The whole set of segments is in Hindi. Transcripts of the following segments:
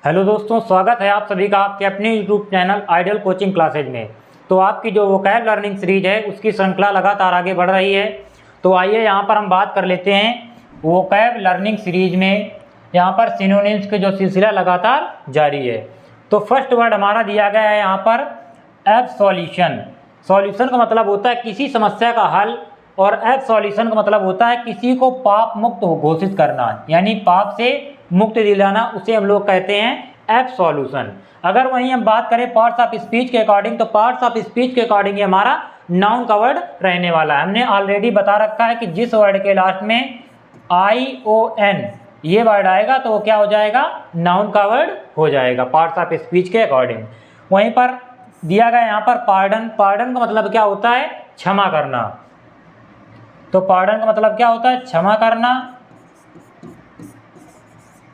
हेलो दोस्तों, स्वागत है आप सभी का आपके अपने YouTube channel ideal coaching classes में। तो आपकी जो वोकैब लर्निंग सीरीज है उसकी श्रृंखला लगातार आगे बढ़ रही है। तो आइए यहाँ पर हम बात कर लेते हैं वोकैब लर्निंग सीरीज में यहाँ पर सिनोनिम्स के जो सिलसिला लगातार जारी है। तो फर्स्ट वर्ड हमारा दिया गया है यहाँ पर एब्सोल्यूशन। सॉल्यूशन का मतलब होता है किसी समस्या का हल, और एब्सोल्यूशन का मतलब होता है किसी को पाप मुक्त घोषित करना, यानी पाप से मुक्ति दिलाना, उसे हम लोग कहते हैं एब्सोल्यूशन। अगर वहीं हम बात करें पार्ट्स ऑफ स्पीच के अकॉर्डिंग, तो पार्ट्स ऑफ स्पीच के अकॉर्डिंग ये हमारा नाउन का वर्ड रहने वाला है। हमने ऑलरेडी बता रखा है कि जिस वर्ड के लास्ट में ION ये वर्ड आएगा तो वो क्या हो जाएगा, नाउन का वर्ड हो जाएगा पार्ट्स ऑफ स्पीच के अकॉर्डिंग। वहीं पर दिया गया यहाँ पर पार्डन। पार्डन का मतलब क्या होता है, क्षमा करना। तो पार्डन का मतलब क्या होता है, क्षमा करना।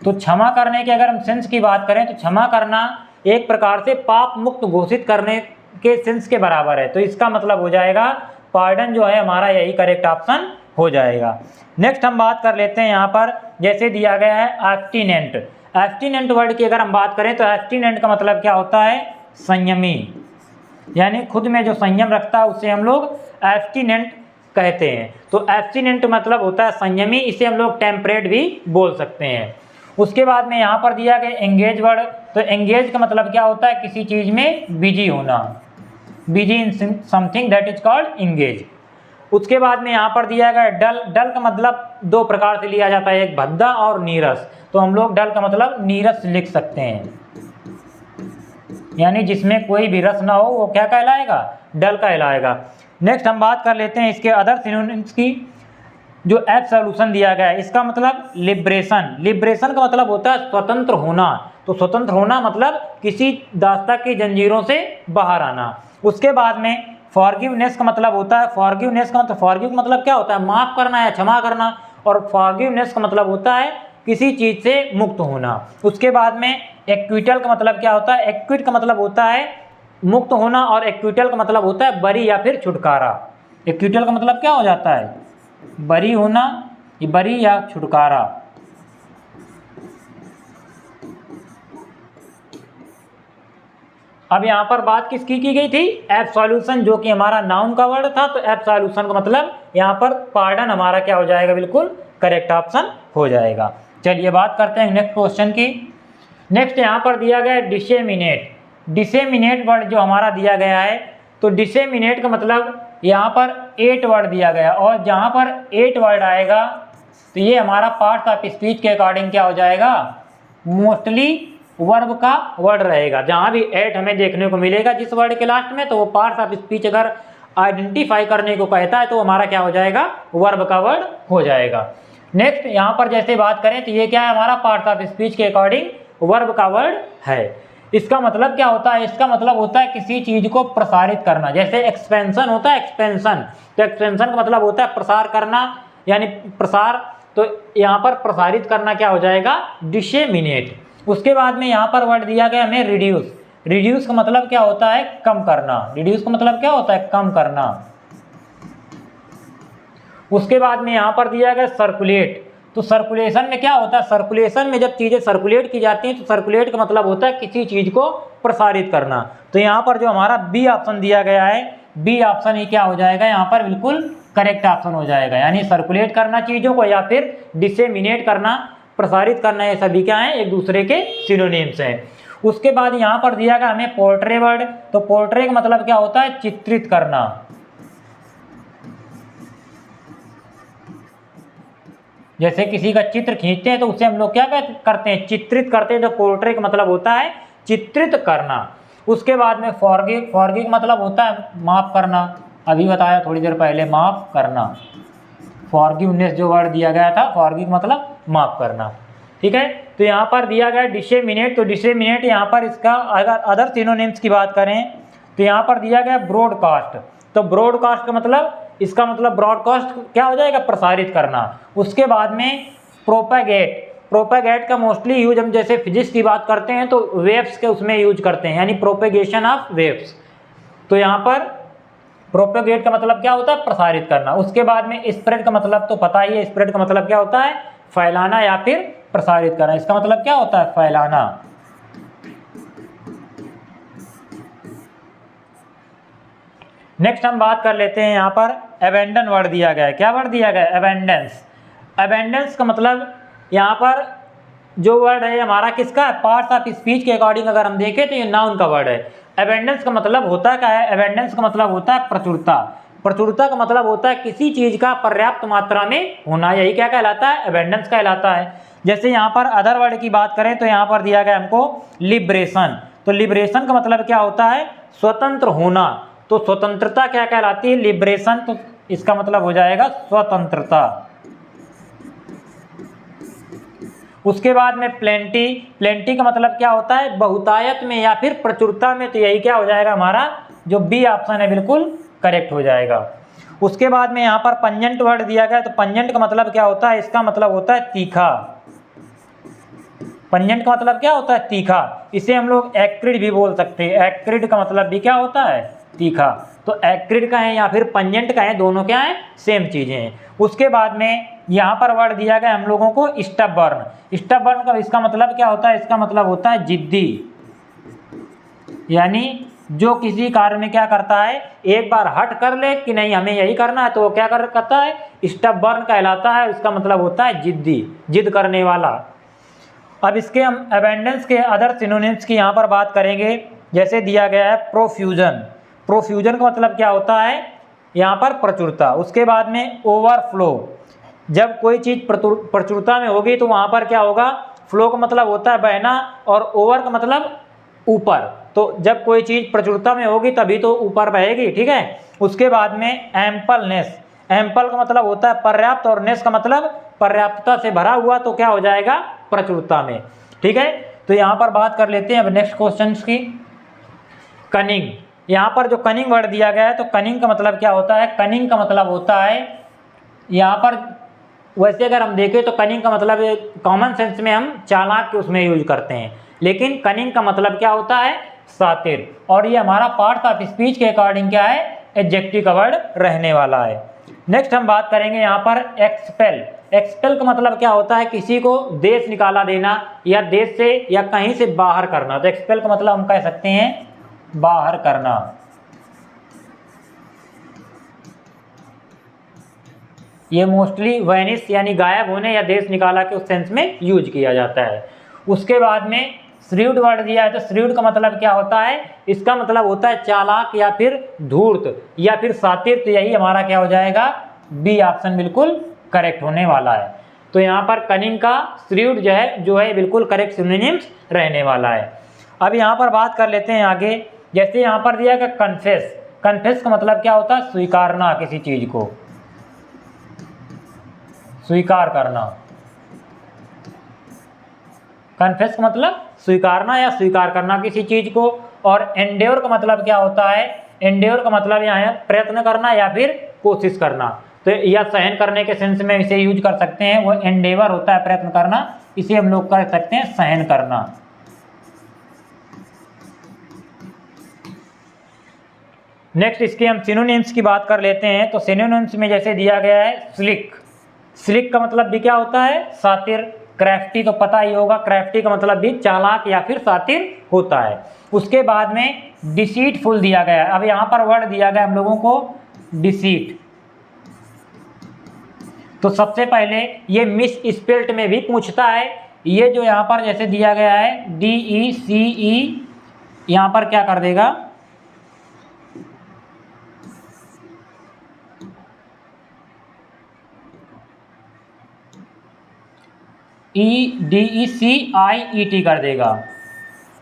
तो क्षमा करने के अगर हम सेंस की बात करें तो क्षमा करना एक प्रकार से पाप मुक्त घोषित करने के सेंस के बराबर है। तो इसका मतलब हो जाएगा पार्डन जो है हमारा यही करेक्ट ऑप्शन हो जाएगा। नेक्स्ट हम बात कर लेते हैं यहाँ पर, जैसे दिया गया है एब्स्टिनेंट। एब्स्टिनेंट वर्ड की अगर हम बात करें तो एब्स्टिनेंट का मतलब क्या होता है, संयमी, यानी खुद में जो संयम रखता है उसे हम लोग एब्स्टिनेंट कहते हैं। तो एब्स्टिनेंट मतलब होता है संयमी, इसे हम लोग टेम्परेट भी बोल सकते हैं। उसके बाद में यहाँ पर दिया गया एंगेज वर्ड। तो एंगेज का मतलब क्या होता है, किसी चीज़ में बिजी होना, busy in something that is called engage. उसके बाद में यहाँ पर दिया गया डल। डल का मतलब दो प्रकार से लिया जाता है, एक भद्दा और नीरस। तो हम लोग डल का मतलब नीरस लिख सकते हैं, यानी जिसमें कोई भी रस ना हो वो क्या कहलाएगा, डल कहलाएगा। नेक्स्ट हम बात कर लेते हैं इसके अदर सिनोनिम्स की। जो एब्सोल्यूशन दिया गया है इसका मतलब लिबरेशन। लिबरेशन का मतलब होता है स्वतंत्र होना। तो स्वतंत्र होना मतलब किसी दास्ता की जंजीरों से बाहर आना। उसके बाद में फॉरगिवनेस का मतलब होता है, फॉरगिवनेस का मतलब, फॉरगिव का मतलब क्या होता है, माफ़ करना या क्षमा करना, और फॉरगिवनेस का मतलब होता है किसी चीज़ से मुक्त होना। उसके बाद में एक्विटल का मतलब क्या होता है, एक्विट का मतलब होता है मुक्त होना, और एक्विटल का मतलब होता है बरी या फिर छुटकारा। एक्विटल का मतलब क्या हो जाता है, बरी होना, बरी या छुटकारा। अब यहाँ पर बात किसकी की गई थी, एब्सोल्यूशन, जो कि हमारा नाउन का वर्ड था। तो एब्सोल्यूशन का मतलब यहाँ पर पार्डन हमारा क्या हो जाएगा, बिल्कुल करेक्ट ऑप्शन हो जाएगा। चलिए बात करते हैं नेक्स्ट क्वेश्चन की। नेक्स्ट यहाँ पर दिया गया है डिसेमिनेट। डिसेमिनेट वर्ड जो हमारा दिया गया है, तो डिसेमिनेट का मतलब यहाँ पर 8 वर्ड दिया गया, और जहाँ पर 8 वर्ड आएगा तो ये हमारा पार्ट्स ऑफ स्पीच के अकॉर्डिंग क्या हो जाएगा, मोस्टली वर्ब का वर्ड रहेगा। जहाँ भी 8 हमें देखने को मिलेगा जिस वर्ड के लास्ट में, तो वो पार्ट्स ऑफ स्पीच अगर आइडेंटिफाई करने को कहता है तो हमारा क्या हो जाएगा, वर्ब का वर्ड हो जाएगा। नेक्स्ट यहाँ पर जैसे बात करें तो ये क्या है, हमारा पार्ट्स ऑफ स्पीच के अकॉर्डिंग वर्ब का वर्ड है। इसका मतलब क्या होता है, इसका मतलब होता है किसी चीज को प्रसारित करना। जैसे एक्सपेंशन होता है, एक्सपेंशन, तो एक्सपेंशन का मतलब होता है प्रसार करना, यानी प्रसार। तो यहाँ पर प्रसारित करना क्या हो जाएगा, डिसेमिनेट। उसके बाद में यहाँ पर वर्ड दिया गया हमें रिड्यूस। रिड्यूस का मतलब क्या होता है, कम करना। रिड्यूस का मतलब क्या होता है, कम करना। उसके बाद में यहाँ पर दिया गया सर्कुलेट। तो सर्कुलेशन में क्या होता है, सर्कुलेशन में जब चीज़ें सर्कुलेट की जाती हैं तो सर्कुलेट का मतलब होता है किसी चीज़ को प्रसारित करना। तो यहाँ पर जो हमारा बी ऑप्शन दिया गया है, बी ऑप्शन ही क्या हो जाएगा, यहाँ पर बिल्कुल करेक्ट ऑप्शन हो जाएगा। यानी सर्कुलेट करना चीज़ों को या फिर डिसेमिनेट करना, प्रसारित करना, ये सभी क्या है, एक दूसरे के सिनोनिम्स हैं। उसके बाद यहाँ पर दिया गया हमें पोर्ट्रे वर्ड। तो पोर्ट्रे का मतलब क्या होता है, चित्रित करना। जैसे किसी का चित्र खींचते हैं तो उससे हम लोग क्या करते हैं, चित्रित करते हैं। तो पोर्ट्रे का मतलब होता है चित्रित करना। उसके बाद में फॉरगिव। फॉरगिव मतलब होता है माफ़ करना, अभी बताया थोड़ी देर पहले, माफ़ करना। फॉरगिवनेस जो वर्ड दिया गया था, फॉरगिव मतलब माफ़ करना, ठीक है। तो यहाँ पर दिया गया डिसेमिनेट। तो डिसेमिनेट यहाँ पर इसका अगर अदर सिनोनिम्स की बात करें तो यहाँ पर दिया गया ब्रॉडकास्ट। तो ब्रॉडकास्ट का मतलब, इसका मतलब ब्रॉडकास्ट क्या हो जाएगा, प्रसारित करना। उसके बाद में प्रोपेगेट। प्रोपेगेट का मोस्टली यूज हम जैसे फिजिक्स की बात करते हैं तो वेव्स के उसमें यूज करते हैं, यानी प्रोपेगेशन ऑफ वेव्स। तो यहाँ पर प्रोपेगेट का मतलब क्या होता है, प्रसारित करना। उसके बाद में स्प्रेड का मतलब तो पता ही है, स्प्रेड का मतलब क्या होता है, फैलाना या फिर प्रसारित करना। इसका मतलब क्या होता है, फैलाना। नेक्स्ट हम बात कर लेते हैं यहाँ पर अबेंडन वर्ड दिया गया है। क्या वर्ड दिया गया है? अबेंडेंस। अबेंडेंस का मतलब यहाँ पर जो वर्ड है हमारा किसका है? पार्ट्स ऑफ स्पीच के अकॉर्डिंग अगर हम देखें तो ये नाउन का वर्ड है। अबेंडेंस का मतलब होता क्या है? अबेंडेंस का मतलब होता है प्रचुरता। प्रचुरता का मतलब होता है किसी चीज का पर्याप्त मात्रा में होना, यही क्या कहलाता है? अबेंडेंस कहलाता है। जैसे यहाँ पर अदर वर्ड की बात करें तो यहाँ पर दिया गया हमको लिबरेशन। तो लिबरेशन का मतलब क्या होता है? स्वतंत्र होना। तो स्वतंत्रता क्या कहलाती है? लिबरेशन। तो इसका मतलब हो जाएगा स्वतंत्रता। उसके बाद में प्लेंटी। प्लेंटी का मतलब क्या होता है? बहुतायत में या फिर प्रचुरता में। तो यही क्या हो जाएगा हमारा जो बी ऑप्शन है बिल्कुल करेक्ट हो जाएगा। उसके बाद में यहाँ पर पंजेंट वर्ड दिया गया है। तो पंजेंट का मतलब क्या होता है? इसका मतलब होता है तीखा। पंजेंट का मतलब क्या होता है? तीखा। इसे हम लोग एक्रिड भी बोल सकते हैं। एक्रिड का मतलब भी क्या होता है? तीखा। तो एक्रिड का है या फिर पंजेंट का है, दोनों क्या है? सेम चीजें हैं। उसके बाद में यहाँ पर वर्ड दिया गया हम लोगों को स्टबर्न। स्टबर्न का इसका मतलब क्या होता है? इसका मतलब होता है जिद्दी, यानी जो किसी कार्य में क्या करता है, एक बार हट कर ले कि नहीं हमें यही करना है तो वो क्या करता है? स्टबर्न कहलाता है। इसका मतलब होता है जिद्दी, जिद करने वाला। अब इसके हम अबेंडेंस के अदर सिनोनिम्स की यहाँ पर बात करेंगे। जैसे दिया गया है प्रोफ्यूजन। प्रोफ्यूजन का मतलब क्या होता है? यहाँ पर प्रचुरता। उसके बाद में ओवरफ्लो। जब कोई चीज प्रचुरता में होगी तो वहाँ पर क्या होगा? फ्लो का मतलब होता है बहना, और ओवर का मतलब ऊपर। तो जब कोई चीज प्रचुरता में होगी तभी तो ऊपर बहेगी, ठीक है। उसके बाद में एम्पलनेस। एम्पल का मतलब होता है पर्याप्त, और नेस का मतलब पर्याप्तता से भरा हुआ। तो क्या हो जाएगा? प्रचुरता में, ठीक है। तो यहाँ पर बात कर लेते हैं अब नेक्स्ट क्वेश्चन की। कनिंग। यहाँ पर जो कनिंग वर्ड दिया गया है तो कनिंग का मतलब क्या होता है? कनिंग का मतलब होता है यहाँ पर, वैसे अगर हम देखें तो कनिंग का मतलब कॉमन सेंस में हम चालाक के उसमें यूज करते हैं, लेकिन कनिंग का मतलब क्या होता है? शातिर। और ये हमारा पार्ट ऑफ स्पीच के अकॉर्डिंग क्या है? एडजेक्टिव का वर्ड रहने वाला है। नेक्स्ट हम बात करेंगे यहाँ पर एक्सपेल। एक्सपेल का मतलब क्या होता है? किसी को देश निकाला देना, या देश से या कहीं से बाहर करना। तो एक्सपेल का मतलब हम कह सकते हैं बाहर करना। ये मोस्टली वैनिश यानी गायब होने या देश निकाला के उस सेंस में यूज किया जाता है। उसके बाद में श्रीव्ड वर्ड दिया है। तो श्रीव्ड का मतलब क्या होता है? इसका मतलब होता है चालाक या फिर धूर्त या फिर शातिर। तो यही हमारा क्या हो जाएगा? बी ऑप्शन बिल्कुल करेक्ट होने वाला है। तो यहाँ पर कनिंग का श्रीव्ड जो है बिल्कुल करेक्ट सिनोनिम्स रहने वाला है। अब यहाँ पर बात कर लेते हैं आगे। जैसे यहाँ पर दिया गया कन्फेस। कन्फेस का मतलब क्या होता है? स्वीकारना, किसी चीज को स्वीकार करना। कन्फेस का मतलब स्वीकारना या स्वीकार करना किसी चीज को। और एंडेवर का मतलब क्या होता है? एंडेवर का मतलब यहाँ है प्रयत्न करना या फिर कोशिश करना। तो या सहन करने के सेंस में इसे यूज कर सकते हैं। वो एंडेवर होता है प्रयत्न करना, इसे हम लोग कर सकते हैं सहन करना। नेक्स्ट इसके हम सिनोनिम्स की बात कर लेते हैं। तो सिनोनिम्स में जैसे दिया गया है स्लिक। स्लिक का मतलब भी क्या होता है? शातिर। क्राफ्टी तो पता ही होगा, क्राफ्टी का मतलब भी चालाक या फिर शातिर होता है। उसके बाद में डिसीटफुल दिया गया है। अब यहाँ पर वर्ड दिया गया हम लोगों को डिसीट। तो सबसे पहले ये मिस स्पेल्ट में भी पूछता है। ये जो यहाँ पर जैसे दिया गया है DECE, यहाँ पर क्या कर देगा? DECIET कर देगा।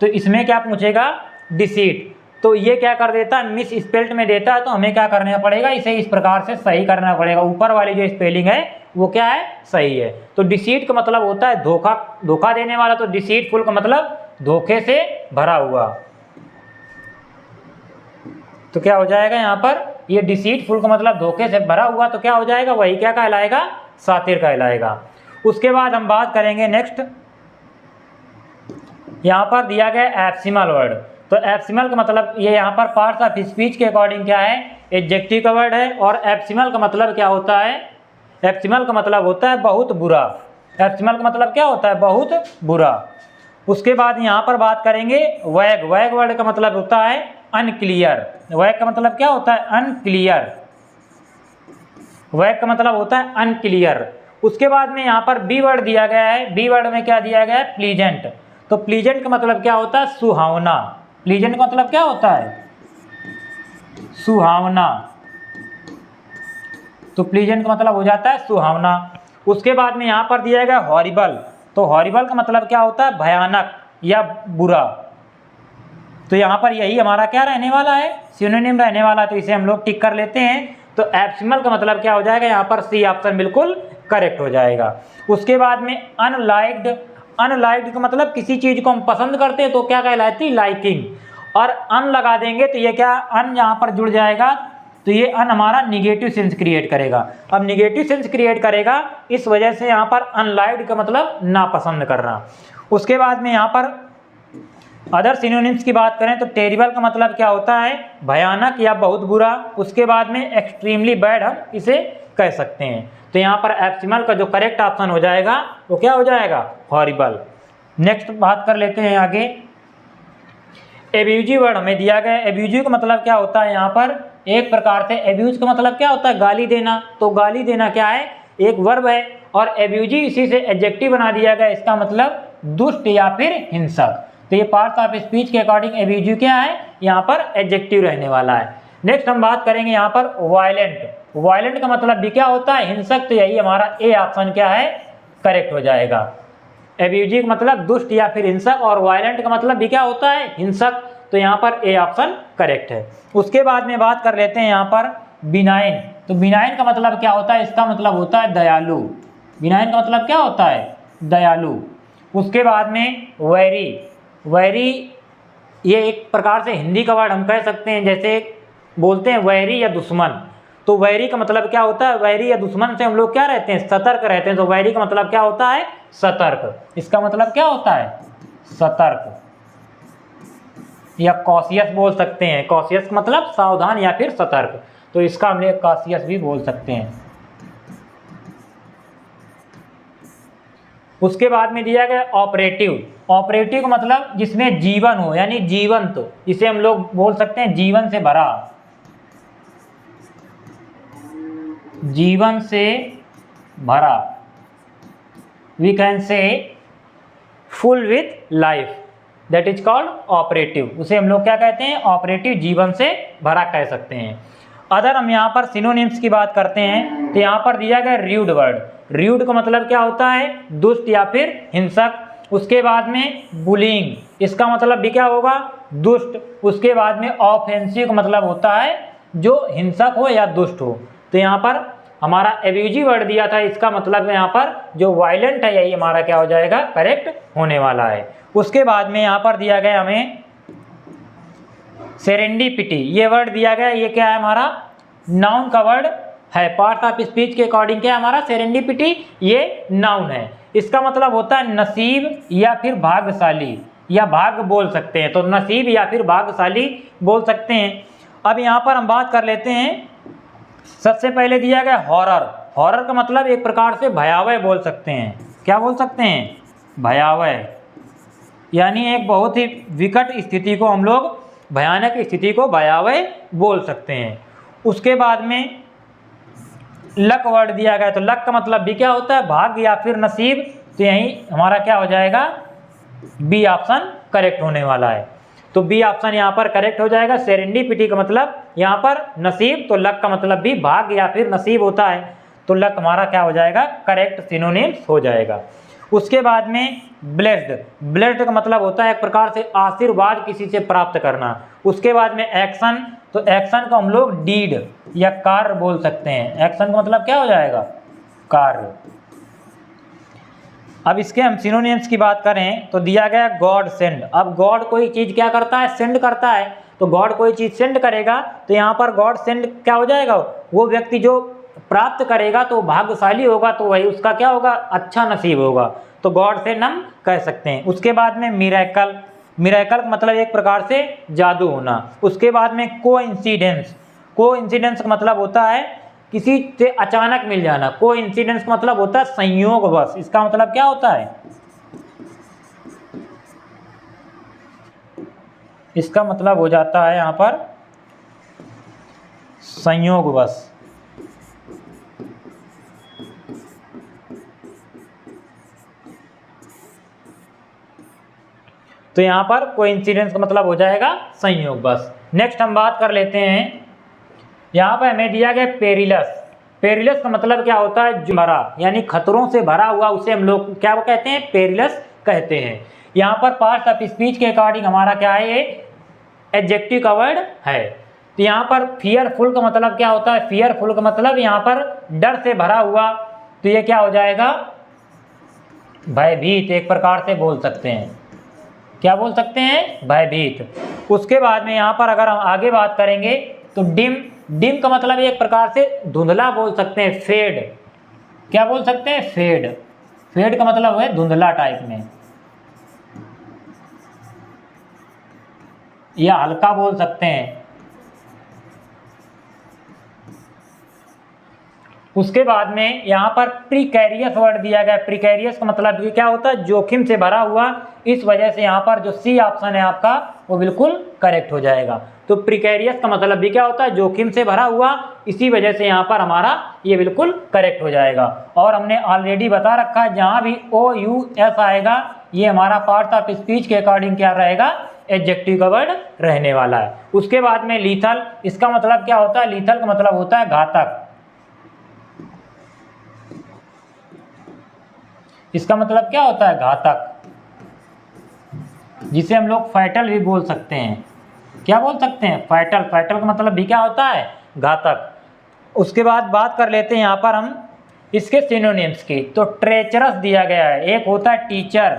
तो इसमें क्या पूछेगा? डिसीट। तो ये क्या कर देता है? मिस स्पेल्ट में देता है। तो हमें क्या करना पड़ेगा? इसे इस प्रकार से सही करना पड़ेगा। ऊपर वाली जो स्पेलिंग है वो क्या है? सही है। तो डिसीट का मतलब होता है धोखा, धोखा देने वाला। तो डिसीटफुल का मतलब धोखे से भरा हुआ। तो क्या हो जाएगा यहाँ पर? ये डिसीटफुल का मतलब धोखे से भरा हुआ। तो क्या हो जाएगा? वही क्या कहलाएगा? शातिर कहलाएगा। उसके बाद हम बात करेंगे नेक्स्ट, यहाँ पर दिया गया एब्सिमल वर्ड। तो एब्सिमल का मतलब ये यहाँ पर पार्ट्स ऑफ स्पीच के अकॉर्डिंग क्या है? एडजेक्टिव का वर्ड है। और एब्सिमल का मतलब क्या होता है? एब्सिमल का मतलब होता है बहुत बुरा। एब्सिमल का मतलब क्या होता है? बहुत बुरा। उसके बाद यहाँ पर बात करेंगे वैग। वैग वर्ड का मतलब होता है अनक्लियर। वैक का मतलब क्या होता है? अनक्लियर। वैक का मतलब होता है अनक्लियर। उसके बाद में यहाँ पर बी वर्ड दिया गया है। बी वर्ड में क्या दिया गया है? प्लीजेंट। तो प्लीजेंट का मतलब क्या होता है? सुहावना। प्लीजेंट का मतलब क्या होता है? सुहावना। तो प्लीजेंट का मतलब हो जाता है सुहावना। उसके बाद में यहाँ पर दिया गया हॉरिबल। तो हॉरिबल का मतलब क्या होता है? भयानक या बुरा। तो यहाँ पर यही हमारा क्या रहने वाला है? सिनोनिम रहने वाला है। तो इसे हम लोग टिक कर लेते हैं। तो एब्सिमल का मतलब क्या हो जाएगा? यहाँ पर सी ऑप्शन बिल्कुल करेक्ट हो जाएगा। उसके बाद में अनलाइक्ड। अनलाइक्ड का मतलब किसी चीज को हम पसंद करते हैं तो क्या कहलाती? लाइकिंग। और अन लगा देंगे तो ये क्या? अन यहाँ पर जुड़ जाएगा तो ये अन हमारा निगेटिव सेंस क्रिएट करेगा। अब निगेटिव सेंस क्रिएट करेगा, इस वजह से यहाँ पर अनलाइक्ड का मतलब नापसंद करना। उसके बाद में यहाँ पर अदर सिनोनिम्स की बात करें तो टेरिबल का मतलब क्या होता है? भयानक या बहुत बुरा। उसके बाद में एक्सट्रीमली बैड हम इसे कह सकते हैं। तो यहाँ पर एब्सिमल का जो करेक्ट ऑप्शन हो जाएगा वो क्या हो जाएगा? हॉरिबल। नेक्स्ट बात कर लेते हैं आगे। एब्यूजिव वर्ड हमें दिया गया है। एब्यूजिव का मतलब क्या होता है? यहाँ पर एक प्रकार से एब्यूज का मतलब क्या होता है? गाली देना। तो गाली देना क्या है? एक वर्ब है और एब्यूजिव इसी से एडजेक्टिव बना दिया गया। इसका मतलब दुष्ट या फिर हिंसक। तो ये पार्ट्स ऑफ स्पीच के अकॉर्डिंग एब्यूजिव क्या है? यहाँ पर एडजेक्टिव रहने वाला है। नेक्स्ट हम बात करेंगे यहाँ पर वायलेंट। वायलेंट का मतलब भी क्या होता है? हिंसक। तो यही हमारा ए ऑप्शन क्या है? करेक्ट हो जाएगा। एब्यूजिव मतलब दुष्ट या फिर हिंसक और वायलेंट का मतलब भी क्या होता है? हिंसक। तो यहाँ पर ए ऑप्शन करेक्ट है। उसके बाद में बात कर लेते हैं यहाँ पर बिनाइन। तो बिनाइन का मतलब क्या होता है? इसका मतलब होता है दयालु। बिनाइन का मतलब क्या होता है? दयालु। उसके बाद में वैरी। वैरी ये एक प्रकार से हिंदी का वर्ड हम कह सकते हैं, जैसे बोलते हैं वैरी या दुश्मन। तो वैरी का मतलब क्या होता है? वैरी या दुश्मन से हम लोग क्या रहते हैं? सतर्क रहते हैं। तो वैरी का मतलब क्या होता है? सतर्क। इसका मतलब क्या होता है? सतर्क या कॉशियस बोल सकते हैं। कॉशियस मतलब सावधान या फिर सतर्क। तो इसका हम लोग कॉशियस भी बोल सकते हैं। उसके बाद में दिया गया ऑपरेटिव। ऑपरेटिव का मतलब जिसमें जीवन हो, यानी जीवंत। तो इसे हम लोग बोल सकते हैं जीवन से भरा। जीवन से भरा। We can say full with life, that is called operative. उसे हम लोग क्या कहते हैं? ऑपरेटिव, जीवन से भरा कह सकते हैं। अदर हम यहाँ पर सिनोनिम्स की बात करते हैं तो यहाँ पर दिया गया र्यूड वर्ड। र्यूड का मतलब क्या होता है? दुष्ट या फिर हिंसक। उसके बाद में बुलिंग, इसका मतलब भी क्या होगा? दुष्ट। उसके बाद में ऑफेंसिव का मतलब होता है जो हिंसक हो या दुष्ट हो। तो यहाँ पर हमारा एब्यूजिव वर्ड दिया था, इसका मतलब यहाँ पर जो वायलेंट है यही हमारा क्या हो जाएगा? करेक्ट होने वाला है। उसके बाद में यहाँ पर दिया गया हमें सेरेंडिपिटी। ये वर्ड दिया गया, ये क्या है? हमारा नाउन का वर्ड है। पार्ट ऑफ स्पीच के अकॉर्डिंग क्या है हमारा? सेरेंडिपिटी ये नाउन है। इसका मतलब होता है नसीब या फिर भाग्यशाली, या भाग्य बोल सकते हैं। तो नसीब या फिर भाग्यशाली बोल सकते हैं। अब यहाँ पर हम बात कर लेते हैं, सबसे पहले दिया गया हॉरर। हॉरर का मतलब एक प्रकार से भयावह बोल सकते हैं। क्या बोल सकते हैं? भयावह, यानी एक बहुत ही विकट स्थिति को हम लोग, भयानक स्थिति को भयावह बोल सकते हैं। उसके बाद में लक वर्ड दिया गया। तो लक का मतलब भी क्या होता है? भाग्य या फिर नसीब। तो यही हमारा क्या हो जाएगा? बी ऑप्शन करेक्ट होने वाला है। तो बी ऑप्शन यहाँ पर करेक्ट हो जाएगा। सेरेंडिपिटी का मतलब यहाँ पर नसीब, तो लक का मतलब भी भाग्य या फिर नसीब होता है। तो लक हमारा क्या हो जाएगा? करेक्ट सिनोनिम्स हो जाएगा। उसके बाद में ब्लेस्ड। ब्लेस्ड का मतलब होता है एक प्रकार से आशीर्वाद किसी से प्राप्त करना। उसके बाद में एक्शन। तो एक्शन को हम लोग डीड या कार्य बोल सकते हैं। एक्शन का मतलब क्या हो जाएगा? कार्य। अब इसके हम सिनोनिम्स की बात करें तो दिया गया गॉड सेंड। अब गॉड कोई चीज़ क्या करता है? सेंड करता है। तो गॉड कोई चीज़ सेंड करेगा तो यहाँ पर गॉड सेंड क्या हो जाएगा? वो व्यक्ति जो प्राप्त करेगा तो भाग्यशाली होगा, तो वही उसका क्या होगा? अच्छा नसीब होगा। तो गॉड सेंड हम कह सकते हैं। उसके बाद में मिरेकल। मिरेकल का मतलब एक प्रकार से जादू होना। उसके बाद में कोइंसिडेंस। कोइंसिडेंस का मतलब होता है किसी से अचानक मिल जाना। कोइंसिडेंस का मतलब होता है संयोगवश। इसका मतलब क्या होता है? इसका मतलब हो जाता है यहाँ पर संयोगवश। तो यहाँ पर कोइंसिडेंस का मतलब हो जाएगा संयोगवश। नेक्स्ट हम बात कर लेते हैं, यहाँ पर हमें दिया गया पेरिलस। पेरिलस का मतलब क्या होता है? जो भरा, यानी खतरों से भरा हुआ, उसे हम लोग क्या कहते हैं? पेरिलस कहते हैं। यहाँ पर पार्ट्स ऑफ स्पीच के अकॉर्डिंग हमारा क्या है? ये एडजेक्टिव का वर्ड है। तो यहाँ पर फियरफुल का मतलब क्या होता है? फियरफुल का मतलब यहाँ पर डर से भरा हुआ, तो ये क्या हो जाएगा? भयभीत एक प्रकार से बोल सकते हैं। क्या बोल सकते हैं? भयभीत। उसके बाद में यहाँ पर अगर हम आगे बात करेंगे तो डिम, डिम का मतलब एक प्रकार से धुंधला बोल सकते हैं। फेड, क्या बोल सकते हैं? फेड। फेड का मतलब है धुंधला टाइप में, या हल्का बोल सकते हैं। उसके बाद में यहाँ पर प्रिकैरियस वर्ड दिया गया। प्रिकैरियस का मतलब क्या होता है? जोखिम से भरा हुआ। इस वजह से यहाँ पर जो सी ऑप्शन है आपका वो बिल्कुल करेक्ट हो जाएगा। तो प्रिकैरियस का मतलब भी क्या होता है? जोखिम से भरा हुआ। इसी वजह से यहाँ पर हमारा ये बिल्कुल करेक्ट हो जाएगा। और हमने ऑलरेडी बता रखा है जहाँ भी OUS आएगा ये हमारा पार्ट ऑफ स्पीच के अकॉर्डिंग क्या रहेगा? एडजेक्टिव का वर्ड रहने वाला है। उसके बाद में लीथल, इसका मतलब क्या होता है? लीथल का मतलब होता है घातक। इसका मतलब क्या होता है? घातक, जिसे हम लोग फैटल भी बोल सकते हैं। क्या बोल सकते हैं? फैटल। फैटल का मतलब भी क्या होता है? घातक। उसके बाद बात कर लेते हैं यहाँ पर हम इसके सिनोनिम्स की। तो ट्रेचरस दिया गया है, एक होता है टीचर।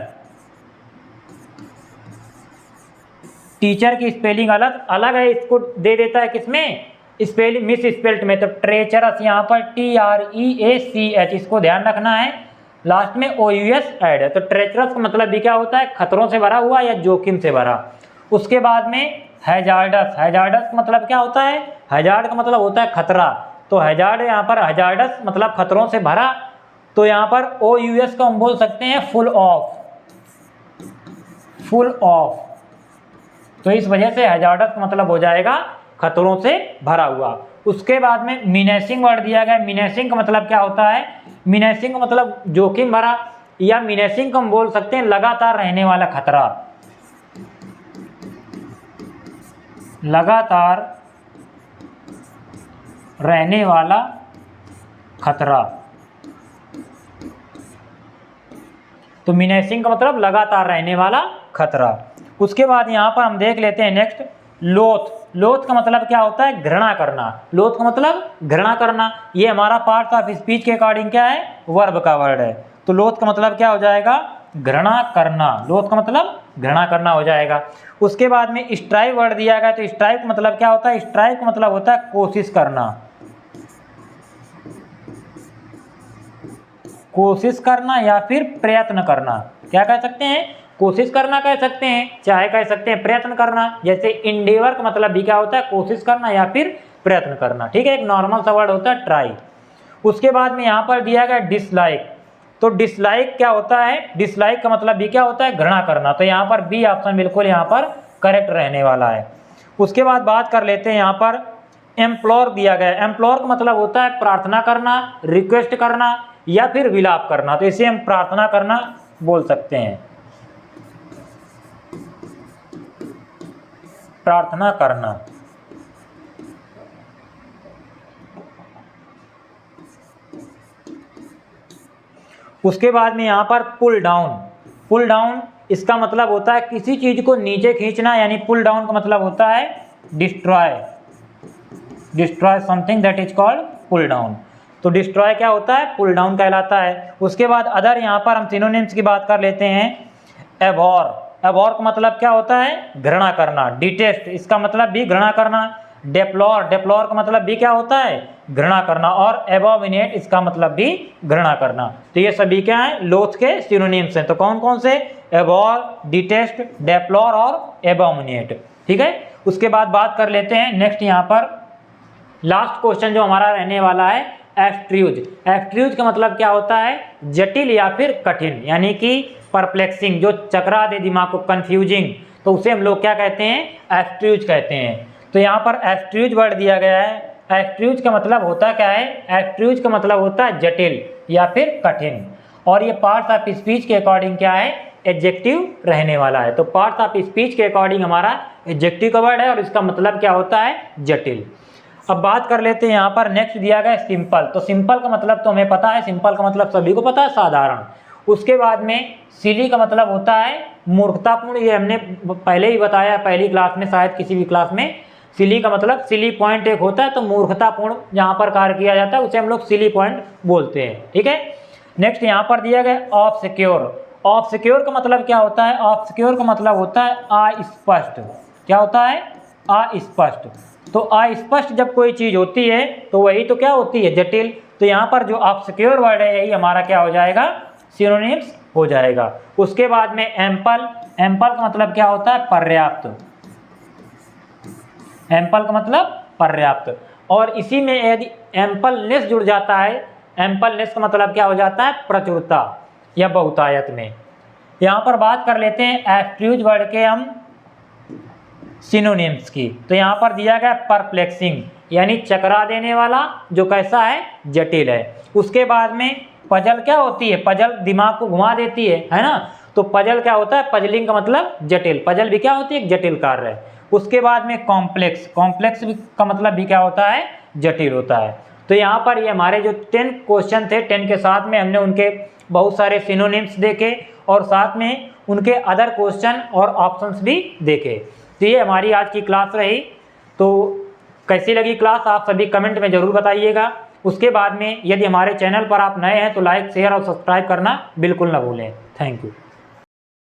टीचर की स्पेलिंग अलग अलग है, इसको दे देता है किसमें? स्पेलिंग मिस स्पेल्ट में। तो ट्रेचरस यहाँ पर TREACH, इसको ध्यान रखना है। लास्ट में OUS ऐड है। तो ट्रेचरस का मतलब भी क्या होता है? खतरों से भरा हुआ या जोखिम से भरा। उसके बाद में हैजार्डस। हैजार्डस का मतलब क्या होता है? हैजार्ड का मतलब होता है खतरा। तो हैजार्ड यहाँ पर हैजार्डस मतलब खतरों से भरा। तो यहाँ पर OUS को हम बोल सकते हैं फुल ऑफ। Full of. तो इस वजह से हैजार्डस का मतलब हो जाएगा खतरों से भरा हुआ। उसके बाद में मिनेसिंग वर्ड दिया गया। मिनेसिंग का मतलब क्या होता है? मिनेसिंग का मतलब जोखिम भरा, या मिनेसिंग को हम बोल सकते हैं लगातार रहने वाला खतरा। लगातार रहने वाला खतरा। तो मिनेसिंग का मतलब लगातार रहने वाला खतरा। उसके बाद यहाँ पर हम देख लेते हैं नेक्स्ट लोथ। लोथ का मतलब क्या होता है? घृणा करना। लोथ का मतलब घृणा करना। ये हमारा पार्ट ऑफ स्पीच के अकॉर्डिंग क्या है? वर्ब का वर्ड है। तो लोथ का मतलब क्या हो जाएगा? घृणा करना। लोथ का मतलब घृणा करना हो जाएगा। उसके बाद में स्ट्राइव वर्ड दिया गया। तो स्ट्राइव का मतलब क्या होता है? स्ट्राइव का मतलब होता है कोशिश करना। कोशिश करना या फिर प्रयत्न करना। क्या कह सकते हैं? कोशिश करना कह सकते हैं, चाहे कह सकते हैं प्रयत्न करना। जैसे इंडेवर का मतलब भी क्या होता है? कोशिश करना या फिर प्रयत्न करना। ठीक है, एक नॉर्मल सा वर्ड होता है ट्राई। उसके बाद में यहाँ पर दिया गया डिसलाइक। तो डिसलाइक क्या होता है? डिसलाइक का मतलब भी क्या होता है? घृणा करना। तो यहाँ पर बी ऑप्शन बिल्कुल यहाँ पर करेक्ट रहने वाला है। उसके बाद बात कर लेते हैं यहाँ पर एम्प्लोर दिया गया। एम्प्लोर का मतलब होता है प्रार्थना करना, रिक्वेस्ट करना या फिर विलाप करना। तो इसे हम प्रार्थना करना बोल सकते हैं। प्रार्थना करना। उसके बाद में यहाँ पर पुल डाउन। पुल डाउन इसका मतलब होता है किसी चीज को नीचे खींचना, यानी पुल डाउन का मतलब होता है destroy. Destroy something, that is called pull down. तो डिस्ट्रॉय क्या होता है? पुल डाउन कहलाता है। उसके बाद अदर यहाँ पर हम सिनोनिम्स की बात कर लेते हैं। एबॉर। एबॉर का मतलब क्या होता है? घृणा करना। डिटेस्ट इसका मतलब भी घृणा करना। डेप्लोर, डेप्लोर का मतलब भी क्या होता है? घृणा करना। और एबोमिनेट इसका मतलब भी घृणा करना। तो ये सभी क्या है? लोथ के सिनोनिम्स हैं। तो कौन कौन से? एबॉर, डिटेस्ट, डेप्लोर और एबोमिनेट। ठीक है। उसके बाद बात कर लेते हैं नेक्स्ट यहाँ पर लास्ट क्वेश्चन जो हमारा रहने वाला है एब्स्ट्रूज। एब्स्ट्रूज का मतलब क्या होता है? जटिल या फिर कठिन, यानी कि परप्लेक्सिंग, जो चकरा दे दिमाग को, कंफ्यूजिंग। तो उसे हम लोग क्या कहते हैं, एब्स्ट्यूज कहते हैं। तो यहाँ पर एब्स्ट्यूज वर्ड दिया गया है। एब्स्ट्यूज का मतलब होता क्या है, एब्स्ट्यूज का मतलब होता है जटिल या फिर कठिन, और ये पार्ट्स ऑफ स्पीच के अकॉर्डिंग क्या है, एडजेक्टिव रहने वाला है। तो पार्ट्स ऑफ स्पीच के अकॉर्डिंग हमारा एडजेक्टिव का वर्ड है और इसका मतलब क्या होता है, जटिल। अब बात कर लेते हैं यहाँ पर नेक्स्ट दिया गया सिंपल। तो सिंपल का मतलब तो हमें पता है, सिंपल का मतलब सभी को पता है, साधारण। उसके बाद में सिली का मतलब होता है मूर्खतापूर्ण, ये हमने पहले ही बताया पहली क्लास में, शायद किसी भी क्लास में। सिली का मतलब सिली पॉइंट एक होता है, तो मूर्खतापूर्ण जहाँ पर कार्य किया जाता है उसे हम लोग सिली पॉइंट बोलते हैं, ठीक है। नेक्स्ट यहाँ पर दिया गया ऑफ सिक्योर। ऑफ सिक्योर का मतलब क्या होता है, ऑफ सिक्योर का मतलब होता है अस्पष्ट। क्या होता है, अस्पष्ट। तो अस्पष्ट जब कोई चीज़ होती है तो वही तो क्या होती है, जटिल। तो यहाँ पर जो ऑफ सिक्योर वर्ड है यही हमारा क्या हो जाएगा, सिनोनिम्स हो जाएगा। उसके बाद में एम्पल। एम्पल का मतलब क्या होता है, पर्याप्त। एम्पल का मतलब पर्याप्त। और इसी में यदि एम्पलनेस जुड़ जाता है, एम्पलनेस का मतलब क्या हो जाता है, प्रचुरता या बहुतायत में। यहाँ पर बात कर लेते हैं एब्स्ट्यूज वर्ड के हम सिनोनिम्स की। तो यहाँ पर दिया गया परप्लेक्सिंग, यानी चकरा देने वाला, जो कैसा है, जटिल है। उसके बाद में पजल क्या होती है, पजल दिमाग को घुमा देती है ना। तो पजल क्या होता है, पजलिंग का मतलब जटिल, पजल भी क्या होती है, एक जटिल कार्य है। उसके बाद में कॉम्प्लेक्स, कॉम्प्लेक्स का मतलब भी क्या होता है, जटिल होता है। तो यहाँ पर ये हमारे जो 10 क्वेश्चन थे, 10 के साथ में हमने उनके बहुत सारे सिनोनिम्स देखे और साथ में उनके अदर क्वेश्चन और ऑप्शंस भी देखे। तो ये हमारी आज की क्लास रही। तो कैसी लगी क्लास आप सभी कमेंट में ज़रूर बताइएगा। उसके बाद में यदि हमारे चैनल पर आप नए हैं तो लाइक, शेयर और सब्सक्राइब करना बिल्कुल ना भूलें। Thank you.